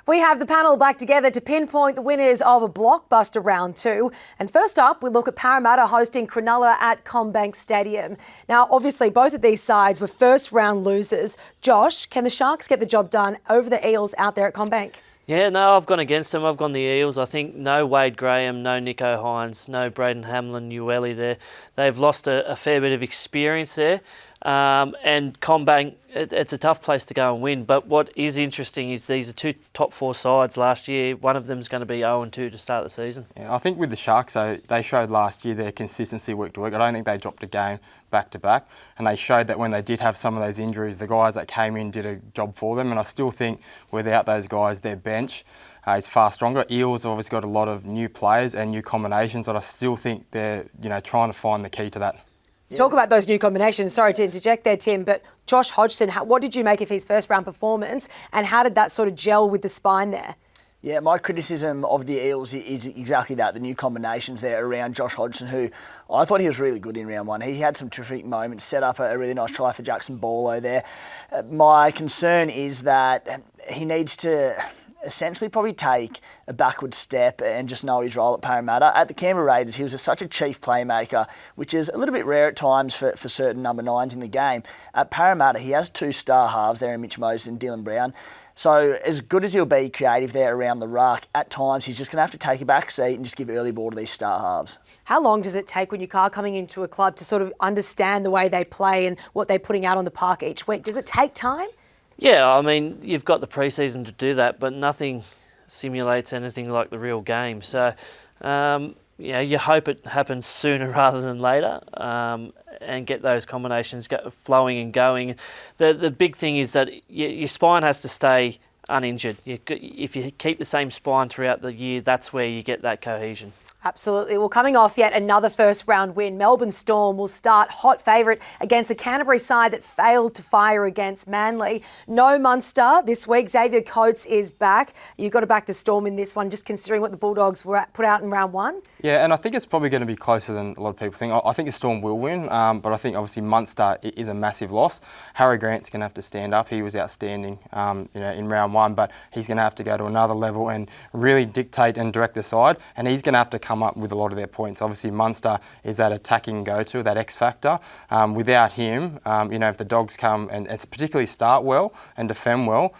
We have the panel back together to pinpoint the winners of a blockbuster round 2. And first up, we look at Parramatta hosting Cronulla at CommBank Stadium. Now, obviously, both of these sides were first round losers. Josh, can the Sharks get the job done over the Eels out there at CommBank? Yeah, no, I've gone against them. I've gone the Eels. I think no Wade Graham, no Nico Hines, no Braden Hamlin, Ueli there. They've lost a fair bit of experience there. And CommBank, it's a tough place to go and win. But what is interesting is these are two top 4 sides last year. One of them's going to be 0-2 to start the season. Yeah, I think with the Sharks, though, they showed last year their consistency week to week. I don't think they dropped a game back to back. And they showed that when they did have some of those injuries, the guys that came in did a job for them. And I still think without those guys, their bench is far stronger. Eels have obviously got a lot of new players and new combinations, and I still think they're trying to find the key to that. Yeah. Talk about those new combinations. Sorry to interject there, Tim, but Josh Hodgson, what did you make of his first round performance and how did that sort of gel with the spine there? Yeah, my criticism of the Eels is exactly that, the new combinations there around Josh Hodgson, who I thought he was really good in round 1. He had some terrific moments, set up a really nice try for Jackson Barlow there. My concern is that he needs to essentially probably take a backward step and just know his role at Parramatta. At the Canberra Raiders, he was such a chief playmaker, which is a little bit rare at times for certain number 9s in the game. At Parramatta, he has 2 star halves there in Mitch Moses and Dylan Brown. So as good as he'll be creative there around the ruck, at times he's just going to have to take a back seat and just give early ball to these star halves. How long does it take when you are coming into a club to sort of understand the way they play and what they're putting out on the park each week? Does it take time? Yeah, I mean, you've got the pre-season to do that, but nothing simulates anything like the real game. So, you hope it happens sooner rather than later and get those combinations flowing and going. The big thing is that your spine has to stay uninjured. If you keep the same spine throughout the year, that's where you get that cohesion. Absolutely. Well, coming off yet another first round win, Melbourne Storm will start hot favourite against a Canterbury side that failed to fire against Manly. No Munster this week. Xavier Coates is back. You've got to back the Storm in this one, just considering what the Bulldogs put out in round 1. Yeah, and I think it's probably going to be closer than a lot of people think. I think the Storm will win, but I think obviously Munster is a massive loss. Harry Grant's going to have to stand up. He was outstanding, in round 1, but he's going to have to go to another level and really dictate and direct the side, and he's going to have to come up with a lot of their points. Obviously, Munster is that attacking go-to, that X factor. Without him, if the Dogs come and it's particularly start well and defend well,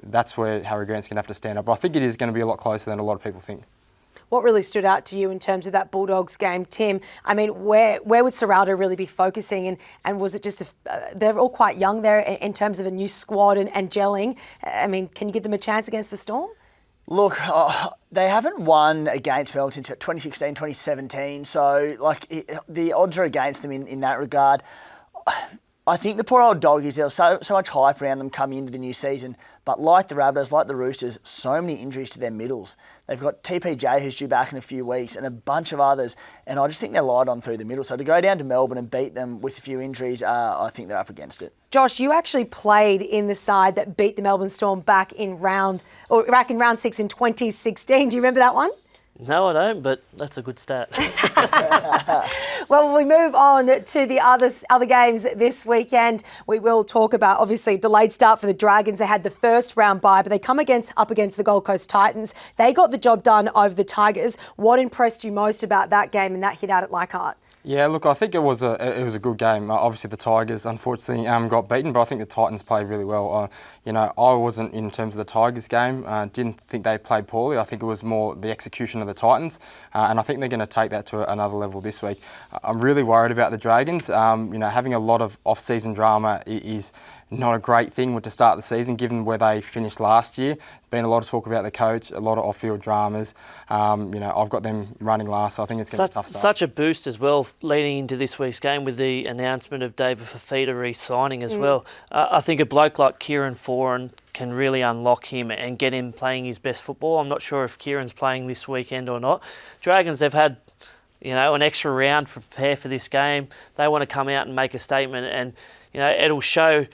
that's where Harry Grant's going to have to stand up. But I think it is going to be a lot closer than a lot of people think. What really stood out to you in terms of that Bulldogs game, Tim? I mean, where would Serraldo really be focusing? And was it just they're all quite young there in terms of a new squad and gelling? I mean, can you give them a chance against the Storm? Look, they haven't won against Melbourne since 2016, 2017, so the odds are against them in that regard. I think the poor old doggies, there was so much hype around them coming into the new season, but like the Rabbitohs, like the Roosters, so many injuries to their middles. They've got TPJ who's due back in a few weeks and a bunch of others, and I just think they're light on through the middle. So to go down to Melbourne and beat them with a few injuries, I think they're up against it. Josh, you actually played in the side that beat the Melbourne Storm back in round 6 in 2016. Do you remember that one? No, I don't, but that's a good stat. Well, we move on to the other games this weekend. We will talk about, obviously, delayed start for the Dragons. They had the first round bye, but they come up against the Gold Coast Titans. They got the job done over the Tigers. What impressed you most about that game and that hit out at Leichhardt? Yeah, look, I think it was a good game. Obviously, the Tigers unfortunately got beaten, but I think the Titans played really well. I wasn't in terms of the Tigers game. Didn't think they played poorly. I think it was more the execution of the Titans, and I think they're going to take that to another level this week. I'm really worried about the Dragons. Having a lot of off-season drama is not a great thing to start the season, given where they finished last year. Been a lot of talk about the coach, a lot of off-field dramas. I've got them running last, so I think it's going to be a tough start. Such a boost as well leading into this week's game with the announcement of David Fifita re-signing as well. I think a bloke like Kieran Foran can really unlock him and get him playing his best football. I'm not sure if Kieran's playing this weekend or not. Dragons, they've had an extra round to prepare for this game. They want to come out and make a statement, and it'll show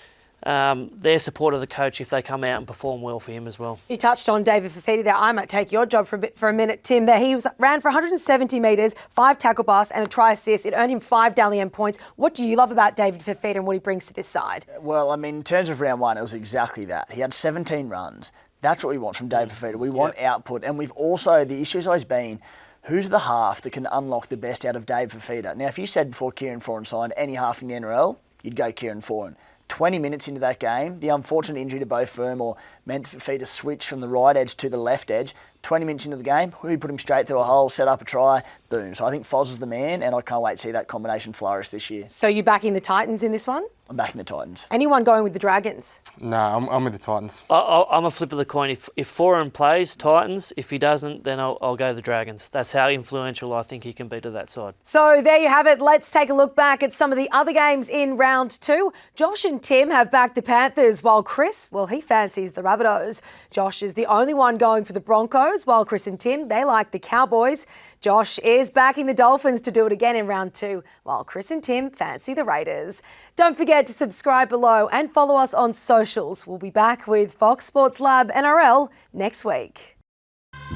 their support of the coach if they come out and perform well for him as well. You touched on David Fifita there. I might take your job for a minute, Tim. There, he ran for 170 metres, 5 tackle busts and a try assist. It earned him 5 Dally M points. What do you love about David Fifita and what he brings to this side? Well, in terms of round 1, it was exactly that. He had 17 runs, That's what we want from David Fifita. We want output. And we've also, the issue's always been, who's the half that can unlock the best out of Dave Fifita? Now, if you said before Kieran Foran signed any half in the NRL, you'd go Kieran Foran. 20 minutes into that game, the unfortunate injury to Beau Fermor meant Fifita switch from the right edge to the left edge. 20 minutes into the game, we put him straight through a hole, set up a try, boom. So I think Foz is the man, and I can't wait to see that combination flourish this year. So you backing the Titans in this one? I'm backing the Titans. Anyone going with the Dragons? No, I'm with the Titans. I'm a flip of the coin. If Foran plays, Titans. If he doesn't, then I'll go the Dragons. That's how influential I think he can be to that side. So there you have it. Let's take a look back at some of the other games in round 2. Josh and Tim have backed the Panthers, while Chris, well, he fancies the Rabbitohs. Josh is the only one going for the Broncos, while Chris and Tim, they like the Cowboys. Josh is backing the Dolphins to do it again in round 2, while Chris and Tim fancy the Raiders. Don't forget to subscribe below and follow us on socials. We'll be back with Fox Sports Lab NRL next week.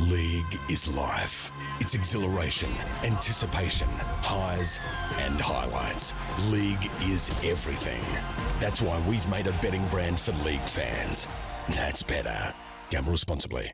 League is life. It's exhilaration, anticipation, highs and highlights. League is everything. That's why we've made a betting brand for league fans. That's better. Gamble responsibly.